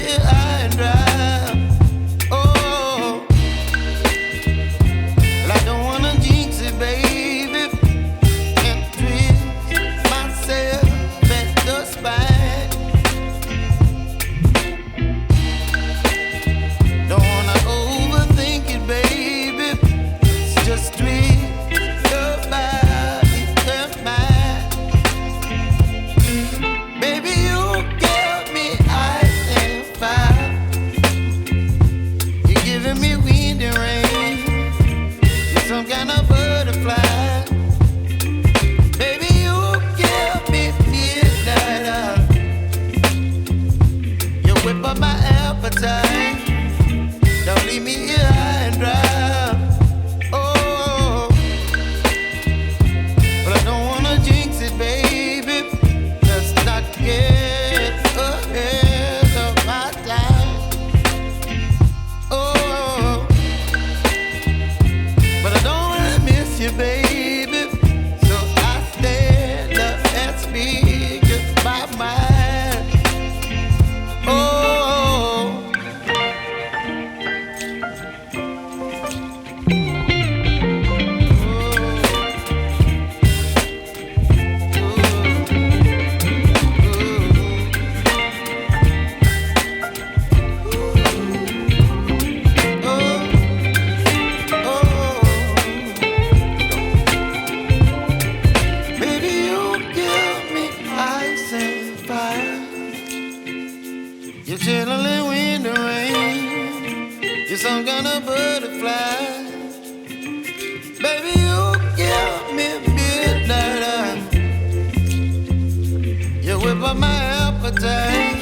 here high and dry. Oh, well, I don't wanna jinx it, baby, and twist myself at the spine. Don't wanna overthink it, baby. It's just twist your body and mine. Baby, you give me ice and fire. You're giving me wind and rain. You're some kind of butterfly. Baby, you give me midnight. You whip up my appetite. Don't leave me here high and dry. Oh, but I don't wanna jinx it, baby. Let's not get ahead of my time. Oh, but I don't wanna miss you, baby. So I stand up and speak my mind. Oh. Baby, you give me ice and fire. You're chilling wind and rain. You're some kind of butterfly. Baby, you give me midnight. You whip up my appetite.